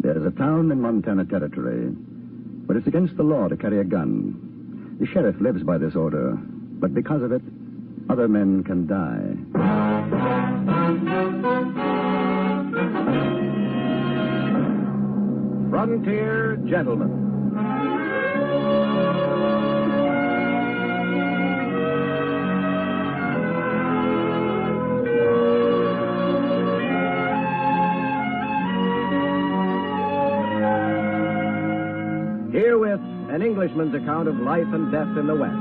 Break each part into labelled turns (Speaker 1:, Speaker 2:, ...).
Speaker 1: There's a town in Montana Territory, but it's against the law to carry a gun. The sheriff lives by this order, but because of it, other men can die. Frontier Gentlemen. Herewith, an Englishman's account of life and death in the West.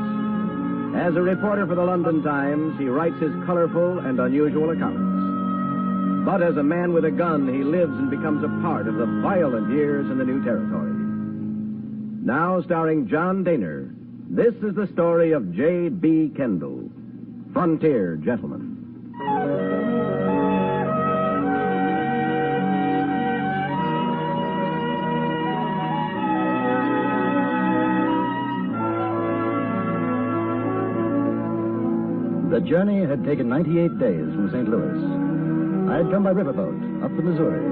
Speaker 1: As a reporter for the London Times, he writes his colorful and unusual accounts. But as a man with a gun, he lives and becomes a part of the violent years in the new territory. Now, starring John Daner, this is the story of J.B.Kendall, Frontier Gentleman. The journey had taken 98 days from St. Louis. I had come by riverboat up the Missouri,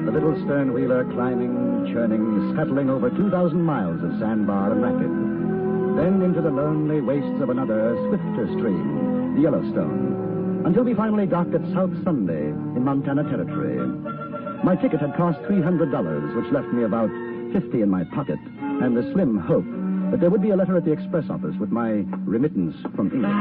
Speaker 1: the little stern-wheeler climbing, churning, scuttling over 2,000 miles of sandbar and racket. Then into the lonely wastes of another, swifter stream, the Yellowstone, until we finally docked at South Sunday in Montana Territory. My ticket had cost $300, which left me about $50 in my pocket, and the slim hope that there would be a letter at the express office with my remittance from England.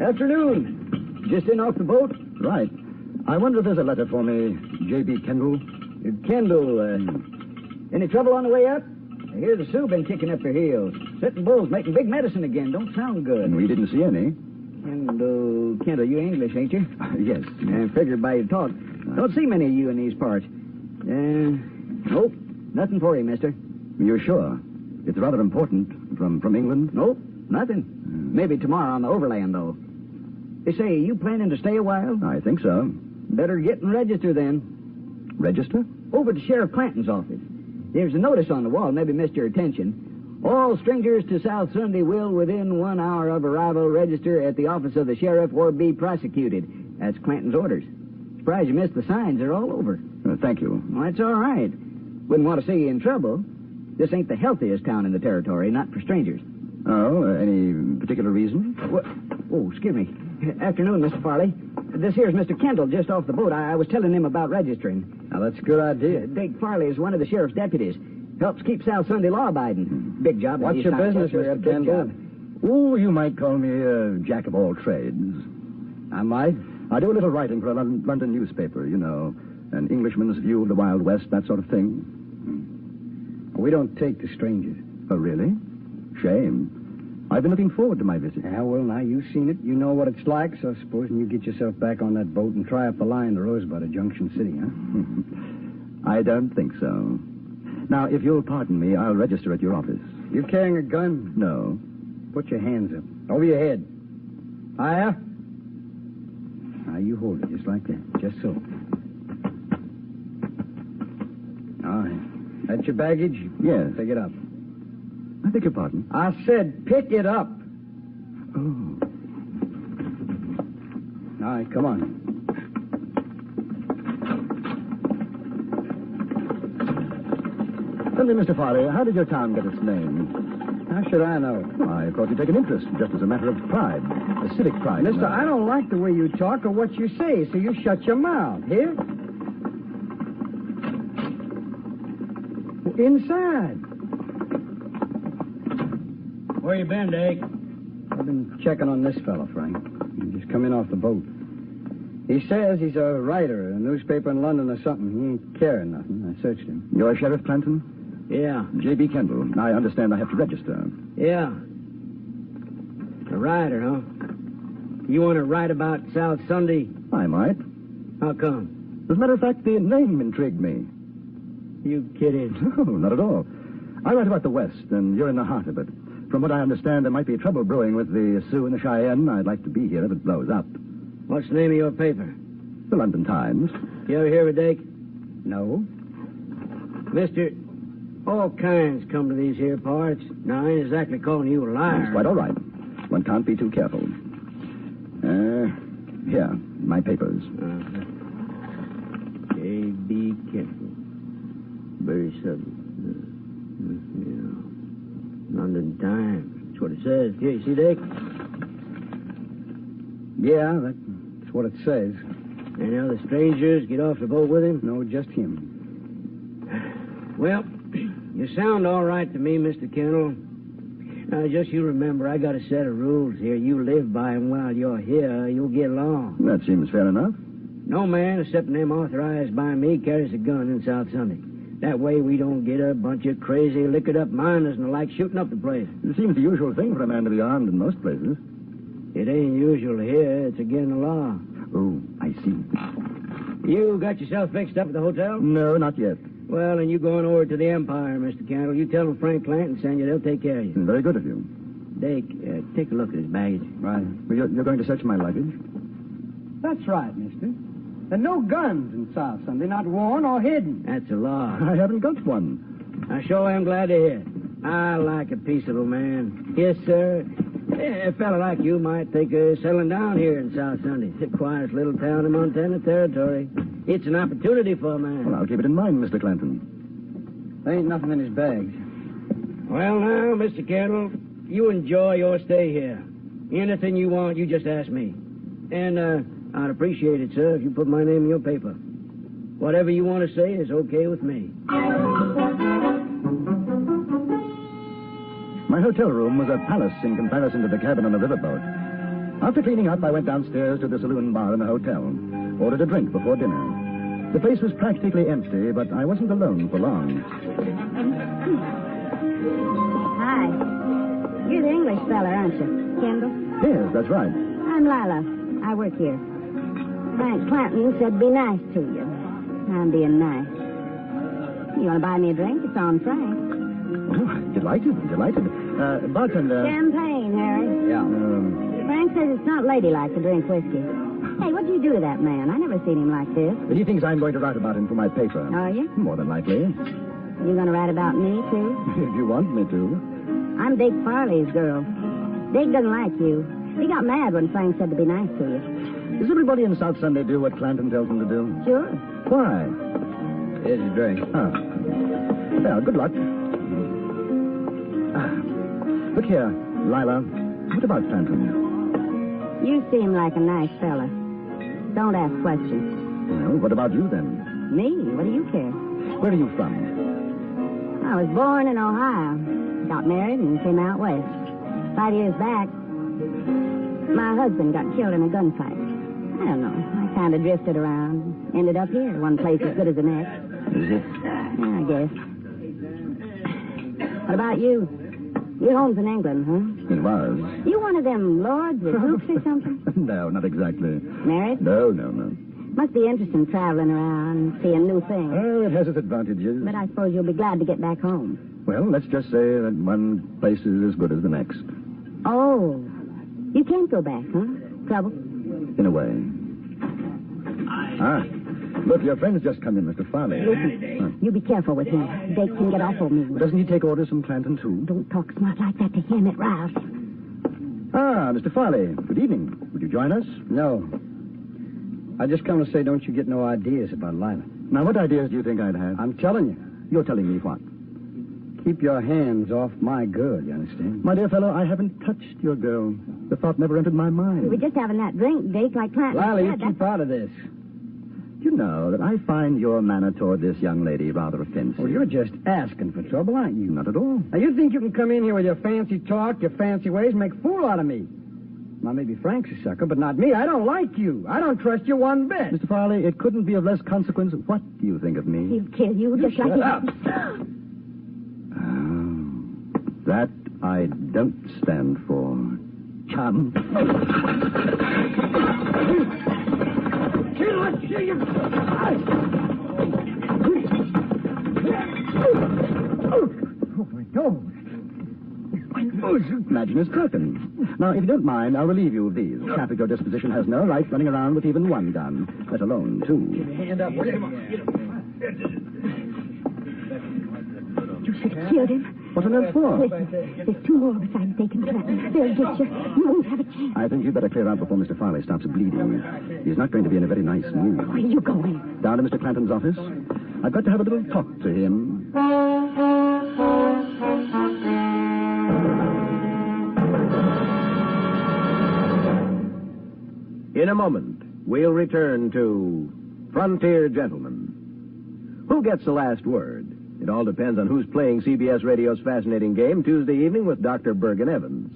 Speaker 2: Afternoon. Just in off the boat?
Speaker 1: Right. I wonder if there's a letter for me, J.B. Kendall.
Speaker 2: Kendall, any trouble on the way up? I hear the Sioux been kicking up their heels. Setting bulls, making big medicine again. Don't sound good.
Speaker 1: We didn't see any.
Speaker 2: Kendall, you English, ain't you?
Speaker 1: Yes.
Speaker 2: I figured by your talk. Don't see many of you in these parts. Nope. Nothing for you, mister.
Speaker 1: You're sure? It's rather important. From England?
Speaker 2: Nope. Nothing. Maybe tomorrow on the overland, though. They say, you planning to stay a while?
Speaker 1: I think so.
Speaker 2: Better get and register then.
Speaker 1: Register?
Speaker 2: Over to Sheriff Clanton's office. There's a notice on the wall, maybe missed your attention. All strangers to South Sunday will, within 1 hour of arrival, register at the office of the sheriff or be prosecuted. That's Clanton's orders. Surprised you missed the signs. They're all over.
Speaker 1: Thank you.
Speaker 2: Well, that's all right. Wouldn't want to see you in trouble. This ain't the healthiest town in the territory, not for strangers.
Speaker 1: Oh, any particular reason?
Speaker 2: Oh, excuse me. Afternoon, Mr. Farley. This here's Mr. Kendall, just off the boat. I was telling him about registering.
Speaker 1: Now, that's a good idea.
Speaker 2: Dave Farley is one of the sheriff's deputies. Helps keep South Sunday law-abiding. Big job.
Speaker 1: What's your business, Mr. Kendall? Oh, you might call me a jack of all trades.
Speaker 2: I might?
Speaker 1: I do a little writing for a London newspaper, you know. An Englishman's view of the Wild West, that sort of thing.
Speaker 2: We don't take to strangers.
Speaker 1: Oh, really? Shame. I've been looking forward to my visit.
Speaker 2: Yeah, well, now you've seen it. You know what it's like, so supposing you get yourself back on that boat and try up the line to Rosebud at Junction City, huh?
Speaker 1: I don't think so. Now, if you'll pardon me, I'll register at your office.
Speaker 2: You carrying a gun?
Speaker 1: No.
Speaker 2: Put your hands up. Over your head. Higher. Now, you hold it just like that. Just so. All right. That's your baggage?
Speaker 1: Yes.
Speaker 2: Pick it up.
Speaker 1: I beg your pardon?
Speaker 2: I said pick it up.
Speaker 1: Oh.
Speaker 2: All right, come on.
Speaker 1: Tell me, Mr. Farley, how did your town get its name?
Speaker 2: How should I know?
Speaker 1: Well, I thought you'd take an interest, just as a matter of pride. A civic pride.
Speaker 2: Mister, I don't like the way you talk or what you say, so you shut your mouth. Here? Inside.
Speaker 3: Where you been, Dake?
Speaker 2: I've been checking on this fellow, Frank. He just come in off the boat. He says he's a writer, a newspaper in London or something. He ain't carrying nothing. I searched him.
Speaker 1: You're Sheriff Clanton?
Speaker 3: Yeah.
Speaker 1: J.B. Kendall. I understand I have to register.
Speaker 3: Yeah. A writer, huh? You want to write about South Sunday?
Speaker 1: I might.
Speaker 3: How come?
Speaker 1: As a matter of fact, the name intrigued me.
Speaker 3: You kidding?
Speaker 1: No, not at all. I write about the West, and you're in the heart of it. From what I understand, there might be trouble brewing with the Sioux and the Cheyenne. I'd like to be here if it blows up.
Speaker 3: What's the name of your paper?
Speaker 1: The London Times.
Speaker 3: You ever hear of Dake? No. Mister, all kinds come to these here parts. Now, I ain't exactly calling you a liar.
Speaker 1: It's quite all right. One can't be too careful. Here, my papers.
Speaker 3: J.B.Kendall. Very sudden. Yeah. London Times. That's what it says. Here, you see, Dick?
Speaker 4: Yeah, that's what it says.
Speaker 3: Any other strangers get off the boat with him?
Speaker 4: No, just him.
Speaker 3: Well, you sound all right to me, Mr. Kendall. Now, just you remember, I got a set of rules here. You live by them while you're here. You'll get along.
Speaker 1: That seems fair enough.
Speaker 3: No man, except them authorized by me, carries a gun in South Sunday. That way we don't get a bunch of crazy, liquored-up miners and the like shooting up the place.
Speaker 1: It seems the usual thing for a man to be armed in most places.
Speaker 3: It ain't usual here. It's against the law.
Speaker 1: Oh, I see.
Speaker 3: You got yourself fixed up at the hotel?
Speaker 1: No, not yet.
Speaker 3: Well, then you going over to the Empire, Mr. Kendall. You tell them Frank Clanton send you. They'll take care of you.
Speaker 1: Very good of you.
Speaker 3: Dick, take a look at his baggage.
Speaker 1: Right. Well, you're going to search my luggage?
Speaker 4: That's right, mister. There are no guns in South Sunday, not worn or hidden.
Speaker 3: That's a law.
Speaker 1: I haven't got one.
Speaker 3: I sure am glad to hear it. I like a peaceable man. Yes, sir. A fella like you might think of settling down here in South Sunday. It's the quietest little town in Montana Territory. It's an opportunity for a man.
Speaker 1: Well, I'll keep it in mind, Mr. Clanton.
Speaker 4: There ain't nothing in his bags.
Speaker 3: Well, now, Mr. Kendall, you enjoy your stay here. Anything you want, you just ask me. And, I'd appreciate it, sir, if you put my name in your paper. Whatever you want to say is okay with me.
Speaker 1: My hotel room was a palace in comparison to the cabin on a riverboat. After cleaning up, I went downstairs to the Saloon Bar in the hotel. Ordered a drink before dinner. The place was practically empty, but I wasn't alone for long.
Speaker 5: Hi. You're the English fella, aren't you? Kendall?
Speaker 1: Yes, that's right.
Speaker 5: I'm Lila. I work here. Frank Clanton said be nice to you. I'm being nice. You want to buy me a drink? It's on Frank.
Speaker 1: Oh, delighted. Bartender.
Speaker 5: Champagne, Harry.
Speaker 4: Yeah.
Speaker 5: Frank says it's not ladylike to drink whiskey. Hey, what'd you do to that man? I never seen him like this.
Speaker 1: But he thinks I'm going to write about him for my paper.
Speaker 5: Are you?
Speaker 1: More than likely.
Speaker 5: You going to write about me, too?
Speaker 1: If you want me to.
Speaker 5: I'm Dick Farley's girl. Dick doesn't like you. He got mad when Frank said to be nice to you.
Speaker 1: Does everybody in South Sunday do what Clanton tells them to do?
Speaker 5: Sure.
Speaker 1: Why?
Speaker 4: Here's your drink.
Speaker 1: Ah. Well, good luck. Look here, Lila. What about Clanton?
Speaker 5: You seem like a nice fella. Don't ask questions.
Speaker 1: Well, what about you then?
Speaker 5: Me? What do you care?
Speaker 1: Where are you from?
Speaker 5: I was born in Ohio. Got married and came out west. 5 years back, my husband got killed in a gunfight. I don't know. I kind of drifted around. Ended up here, one place as good as the next.
Speaker 1: Is it?
Speaker 5: Yeah, I guess. What about you? Your home's in England, huh?
Speaker 1: It was.
Speaker 5: You one of them lords or dukes or something?
Speaker 1: No, not exactly.
Speaker 5: Married?
Speaker 1: No.
Speaker 5: Must be interesting traveling around, seeing new things.
Speaker 1: Oh, it has its advantages.
Speaker 5: But I suppose you'll be glad to get back home.
Speaker 1: Well, let's just say that one place is as good as the next.
Speaker 5: Oh, you can't go back, huh? Trouble?
Speaker 1: In a way. Ah, look, your friend's just come in, Mr. Farley.
Speaker 5: Listen, you be careful with him. They can get awful mean.
Speaker 1: Doesn't he take orders from Clanton, too?
Speaker 5: Don't talk smart like that to him. It rouses him.
Speaker 1: Ah, Mr. Farley, good evening. Would you join us?
Speaker 4: No. I just come to say don't you get no ideas about Lila.
Speaker 1: Now, what ideas do you think I'd have?
Speaker 4: I'm telling you.
Speaker 1: You're telling me what?
Speaker 4: Keep your hands off my girl, you understand?
Speaker 1: My dear fellow, I haven't touched your girl. The thought never entered my mind.
Speaker 5: We were just having that drink, Dick, like Clanton
Speaker 4: Lila, you
Speaker 5: said.
Speaker 4: keep out of this.
Speaker 1: You know that I find your manner toward this young lady rather offensive.
Speaker 4: Well, you're just asking for trouble, aren't you?
Speaker 1: Not at all.
Speaker 4: Now, you think you can come in here with your fancy talk, your fancy ways, and make a fool out of me? Now, maybe Frank's a sucker, but not me. I don't like you. I don't trust you one bit.
Speaker 1: Mr. Farley, it couldn't be of less consequence. What do you think of me?
Speaker 5: He'll kill you just like
Speaker 4: shut up.
Speaker 1: That I don't stand for. Chum.
Speaker 4: Oh, my nose. My nose.
Speaker 1: Imagine it's broken. Now, if you don't mind, I'll relieve you of these. Chap of your disposition has no right running around with even one gun, let alone two.
Speaker 4: Hand up. Come on.
Speaker 5: should have killed him.
Speaker 1: What on earth for?
Speaker 5: Listen, there's two more besides Dick and Clanton. They'll get you. You won't have a chance.
Speaker 1: I think you'd better clear out before Mr. Farley stops bleeding. He's not going to be in a very nice mood.
Speaker 5: Where are you going?
Speaker 1: Down to Mr. Clanton's office. I've got to have a little talk to him.
Speaker 6: In a moment, we'll return to Frontier Gentlemen. Who gets the last word? It all depends on who's playing CBS Radio's fascinating game Tuesday evening with Dr. Bergen Evans.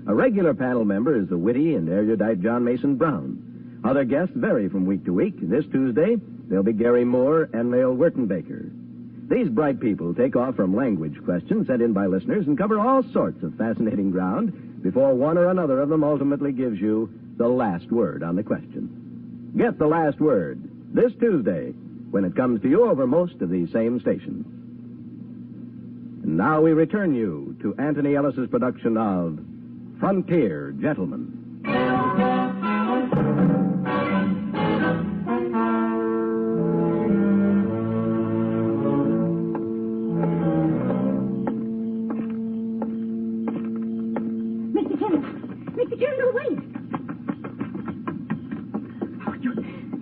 Speaker 6: A regular panel member is the witty and erudite John Mason Brown. Other guests vary from week to week. This Tuesday, they'll be Gary Moore and Lael Wertenbaker. These bright people take off from language questions sent in by listeners and cover all sorts of fascinating ground before one or another of them ultimately gives you the last word on the question. Get the last word this Tuesday when it comes to you over most of these same stations. And now we return you to Anthony Ellis's production of Frontier Gentlemen.
Speaker 5: Mr. Kendall, wait. Oh,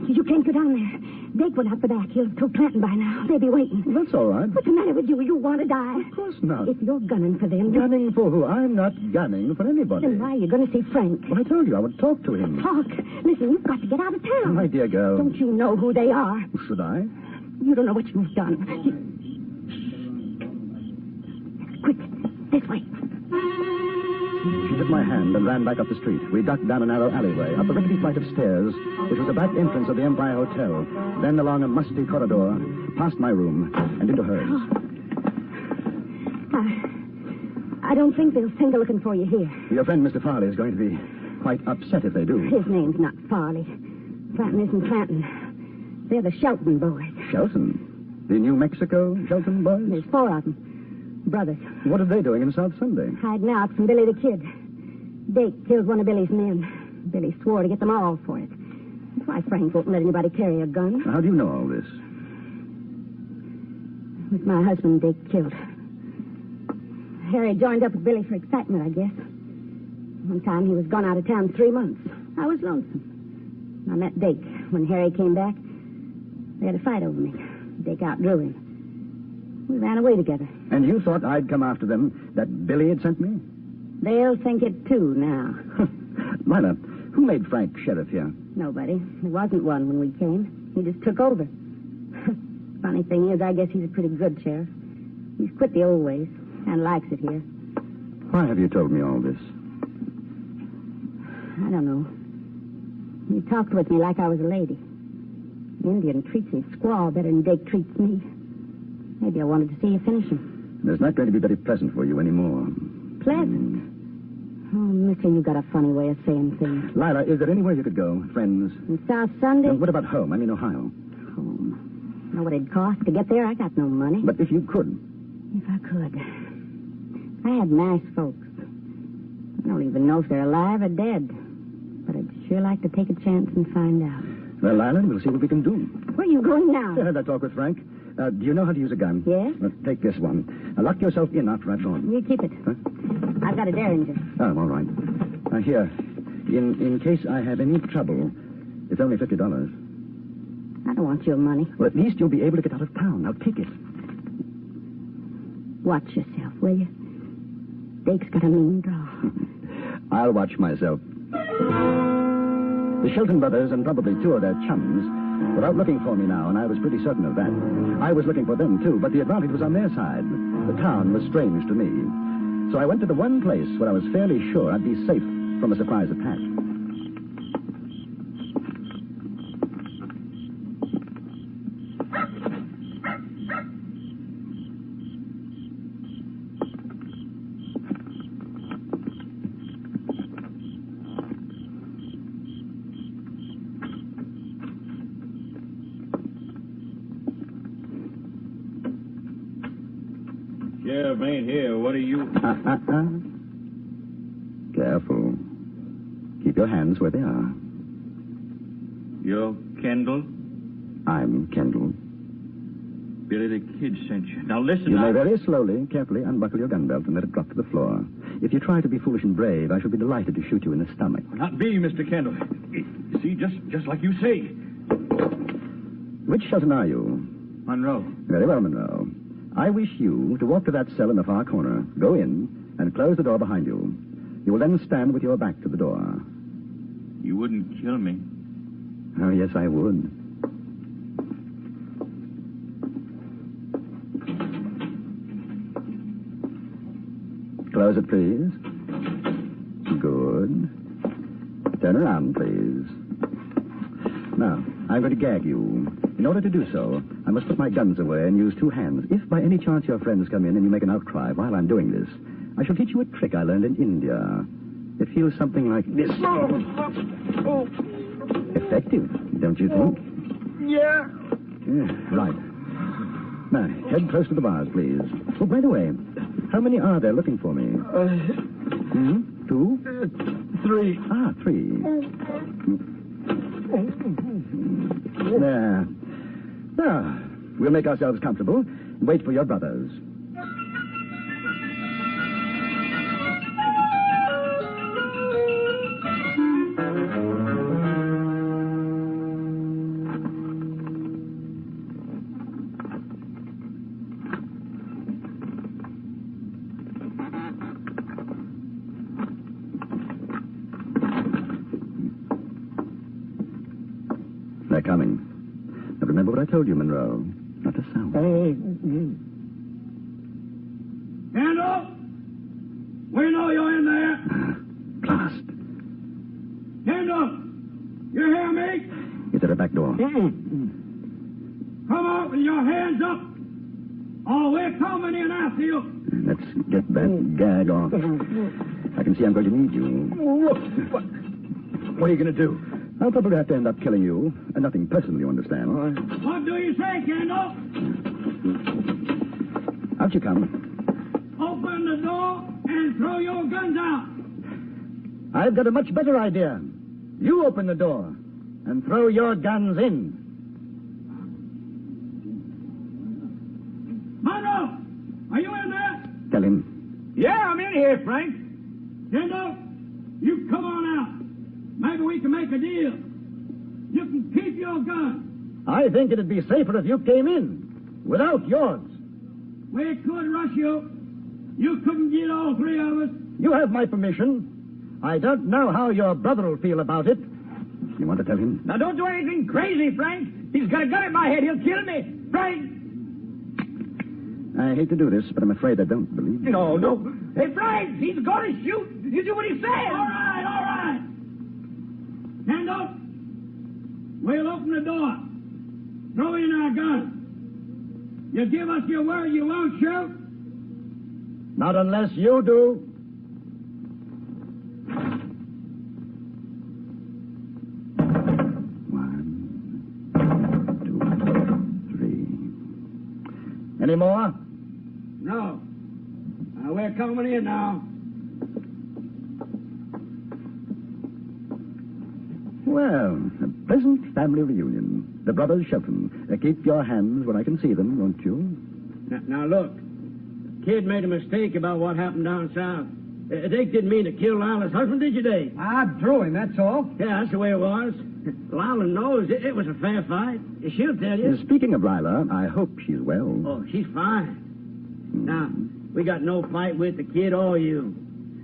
Speaker 5: you can't go down there. Dake went out the back. He'll have told Clanton by now. They'll be waiting.
Speaker 1: That's all right.
Speaker 5: What's the matter with you? You want to die?
Speaker 1: Of course not.
Speaker 5: If you're gunning for them...
Speaker 1: Gunning for who? I'm not gunning for anybody.
Speaker 5: Then why are you going to see Frank?
Speaker 1: Well, I told you I would talk to him.
Speaker 5: Talk. Listen, you've got to get out of town.
Speaker 1: My dear girl.
Speaker 5: Don't you know who they are?
Speaker 1: Should I?
Speaker 5: You don't know what you've done. Quick, this way.
Speaker 1: She took my hand and ran back up the street. We ducked down a narrow alleyway, up a rickety flight of stairs, which was the back entrance of the Empire Hotel, then along a musty corridor, past my room, and into hers.
Speaker 5: I don't think they'll think of looking for you here.
Speaker 1: Your friend, Mr. Farley, is going to be quite upset if they do.
Speaker 5: His name's not Farley. Clanton isn't Clanton. They're the Shelton boys.
Speaker 1: Shelton? The New Mexico Shelton boys?
Speaker 5: There's four of them. Brothers.
Speaker 1: What are they doing in South Sunday?
Speaker 5: Hiding out from Billy the Kid. Dake killed one of Billy's men. Billy swore to get them all for it. That's why Frank won't let anybody carry a gun.
Speaker 1: How do you know all this?
Speaker 5: It was my husband Dake killed. Harry joined up with Billy for excitement, I guess. One time he was gone out of town 3 months. I was lonesome. I met Dake. When Harry came back, they had a fight over me. Dake outdrew him. We ran away together.
Speaker 1: And you thought I'd come after them, that Billy had sent me?
Speaker 5: They'll think it, too, now.
Speaker 1: Lila, who made Frank sheriff here?
Speaker 5: Nobody. There wasn't one when we came. He just took over. Funny thing is, I guess he's a pretty good sheriff. He's quit the old ways and likes it here.
Speaker 1: Why have you told me all this?
Speaker 5: I don't know. He talked with me like I was a lady. The Indian treats his squaw better than Dake treats me. Maybe I wanted to see you finish him.
Speaker 1: It's not going to be very pleasant for you anymore.
Speaker 5: Pleasant? Oh, mister, you got a funny way of saying things.
Speaker 1: Lila, is there anywhere you could go? Friends?
Speaker 5: In South Sunday?
Speaker 1: What about home? I mean, Ohio.
Speaker 5: Home. Know what it'd cost to get there? I got no money.
Speaker 1: But if you could.
Speaker 5: If I could. I had nice folks. I don't even know if they're alive or dead. But I'd sure like to take a chance and find out.
Speaker 1: Well, Lila, we'll see what we can do.
Speaker 5: Where are you going now?
Speaker 1: I had that talk with Frank. Do you know how to use a gun?
Speaker 5: Yes.
Speaker 1: Take this one. Lock yourself in after I've gone.
Speaker 5: You keep it.
Speaker 1: Huh?
Speaker 5: I've got a Derringer.
Speaker 1: Oh, all right. Here. In case I have any trouble, it's only $50.
Speaker 5: I don't want your money.
Speaker 1: Well, at least you'll be able to get out of town. Now, take it.
Speaker 5: Watch yourself, will you? Dake's got a mean draw.
Speaker 1: I'll watch myself. The Shelton brothers and probably two of their chums were out looking for me now, and I was pretty certain of that. I was looking for them, too, but the advantage was on their side. The town was strange to me. So I went to the one place where I was fairly sure I'd be safe from a surprise attack.
Speaker 7: Sheriff ain't here. What are you...
Speaker 1: Careful. Keep your hands where they are.
Speaker 7: You're Kendall?
Speaker 1: I'm Kendall.
Speaker 7: Billy the Kid sent you. Now listen.
Speaker 1: You may very slowly, carefully unbuckle your gun belt and let it drop to the floor. If you try to be foolish and brave, I shall be delighted to shoot you in the stomach.
Speaker 7: Not me, Mr. Kendall. See, just like you say.
Speaker 1: Which Shelton are you?
Speaker 7: Monroe.
Speaker 1: Very well, Monroe. I wish you to walk to that cell in the far corner, go in, and close the door behind you. You will then stand with your back to the door.
Speaker 7: You wouldn't kill me.
Speaker 1: Oh, yes, I would. Close it, please. Good. Turn around, please. Now, I'm going to gag you. In order to do so, I must put my guns away and use two hands. If by any chance your friends come in and you make an outcry while I'm doing this, I shall teach you a trick I learned in India. It feels something like this. Effective, don't you think?
Speaker 4: Yeah.
Speaker 1: Right. Now, head close to the bars, please. Oh, by the way, how many are there looking for me? 2?
Speaker 4: 3.
Speaker 1: 3. There. Now, we'll make ourselves comfortable and wait for your brothers. They're coming. Now remember what I told you, Monroe. Not a sound.
Speaker 3: Kendall! We know you're in there.
Speaker 1: Blast.
Speaker 3: Kendall! You hear me?
Speaker 1: Is there a back door?
Speaker 3: Come out with your hands up. Oh, we're coming in after you.
Speaker 1: Let's get that gag off. I can see I'm going to need you.
Speaker 4: What are you going to do?
Speaker 1: I'll probably have to end up killing you. And nothing personal, you understand.
Speaker 3: What do you say, Kendall?
Speaker 1: Out you come.
Speaker 3: Open the door and throw your guns out.
Speaker 1: I've got a much better idea. You open the door and throw your guns in.
Speaker 3: Monroe, are you in there?
Speaker 1: Tell him.
Speaker 3: Yeah, I'm in here, Frank. Kendall, you come on out. Maybe we can make a deal. You can keep your gun.
Speaker 1: I think it'd be safer if you came in without yours.
Speaker 3: We could rush you. You couldn't get all 3 of us.
Speaker 1: You have my permission. I don't know how your brother will feel about it. You want to tell him?
Speaker 3: Now, don't do anything crazy, Frank. He's got a gun in my head. He'll kill me. Frank!
Speaker 1: I hate to do this, but I'm afraid I don't believe you.
Speaker 3: No. Hey, Frank, he's going to shoot. You do what he says. All right. Kendall, we'll open the door. Throw in our guns. You give us your word you won't shoot?
Speaker 1: Not unless you do. One, 2, 3. Any more?
Speaker 3: No. We're coming in now.
Speaker 1: Well, a pleasant family reunion. The brothers Shelton. Keep your hands where I can see them, won't you?
Speaker 3: Now look. Kid made a mistake about what happened down south. Dake didn't mean to kill Lila's husband, did you, Dake?
Speaker 4: I drew him, that's all.
Speaker 3: Yeah, that's the way it was. Lila knows it was a fair fight. She'll tell you.
Speaker 1: Speaking of Lila, I hope she's well.
Speaker 3: Oh, she's fine. Now, we got no fight with the kid or you.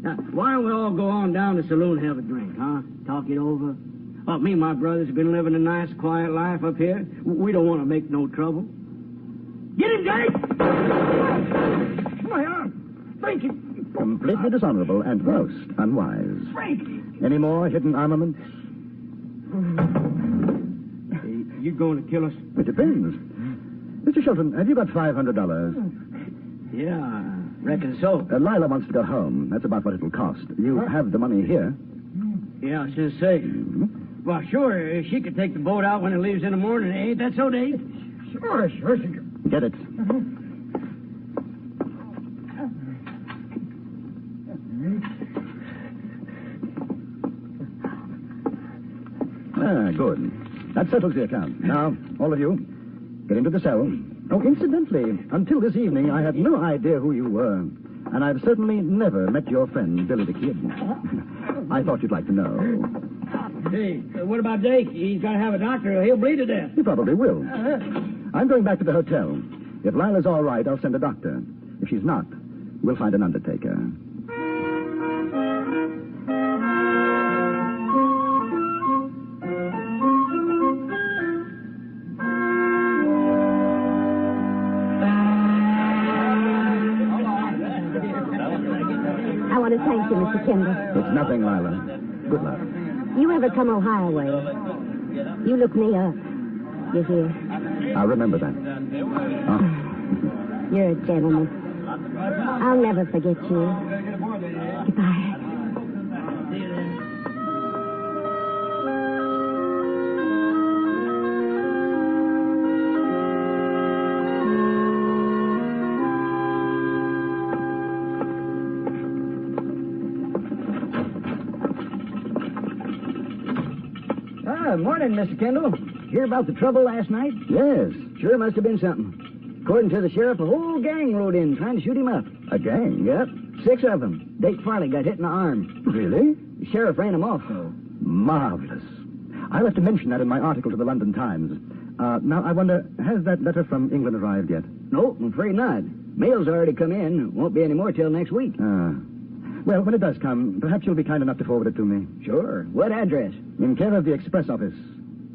Speaker 3: Now, why don't we all go on down to the saloon and have a drink, huh? Talk it over. Oh, me and my brothers have been living a nice, quiet life up here. We don't want to make no trouble. Get him, Dake! My arm! Frank,
Speaker 1: Completely dishonorable and most unwise.
Speaker 3: Frank!
Speaker 1: Any more hidden armaments?
Speaker 3: You going to kill us?
Speaker 1: It depends. Mr. Shelton, have you got $500?
Speaker 3: Yeah, I reckon so.
Speaker 1: Lila wants to go home. That's about what it'll cost. You have the money here.
Speaker 3: Yeah, I should say. Well, sure, she could take the boat out when it leaves in the morning. Ain't that so, Dave?
Speaker 4: Sure, she can.
Speaker 1: Get it. Good. That settles the account. Now, all of you, get into the cell. Oh, incidentally, until this evening, I had no idea who you were. And I've certainly never met your friend, Billy the Kid. I thought you'd like to know.
Speaker 3: Hey, what about Jake? He's got to have a doctor or he'll bleed to death.
Speaker 1: He probably will. I'm going back to the hotel. If Lila's all right, I'll send a doctor. If she's not, we'll find an undertaker.
Speaker 5: I want to thank you, Mr. Kendall.
Speaker 1: It's nothing, Lila. Good luck.
Speaker 5: You ever come Ohio way, you look me up. You hear?
Speaker 1: I'll remember that. Oh.
Speaker 5: You're a gentleman. I'll never forget you. Goodbye.
Speaker 2: Morning, Mr. Kendall. Hear about the trouble last night?
Speaker 1: Yes.
Speaker 2: Sure must have been something. According to the sheriff, a whole gang rode in trying to shoot him up.
Speaker 1: A gang?
Speaker 2: Yep, 6 of them. Dake Farley got hit in the arm.
Speaker 1: Really?
Speaker 2: The sheriff ran him off, though.
Speaker 1: Marvelous. I left to mention that in my article to the London Times. Now, I wonder, has that letter from England arrived yet?
Speaker 2: No, I'm afraid not. Mail's already come in. Won't be any more till next week.
Speaker 1: Well, when it does come, perhaps you'll be kind enough to forward it to me.
Speaker 2: Sure. What address?
Speaker 1: In care of the Express Office.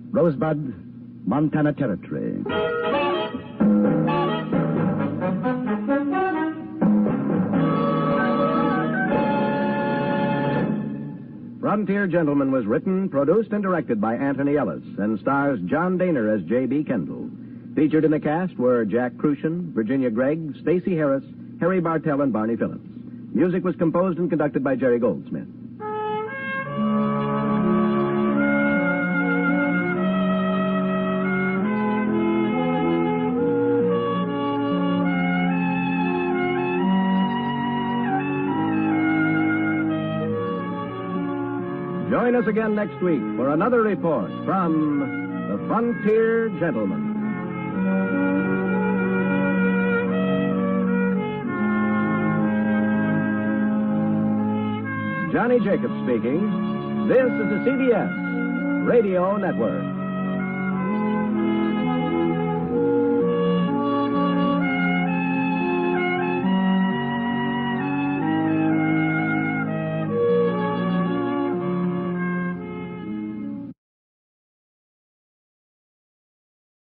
Speaker 1: Rosebud, Montana Territory.
Speaker 6: Frontier Gentleman was written, produced, and directed by Anthony Ellis and stars John Daner as J.B.Kendall. Featured in the cast were Jack Crucian, Virginia Gregg, Stacey Harris, Harry Bartell, and Barney Phillips. Music was composed and conducted by Jerry Goldsmith. Join us again next week for another report from the Frontier Gentleman. Johnny Jacobs speaking. This is the CBS Radio Network.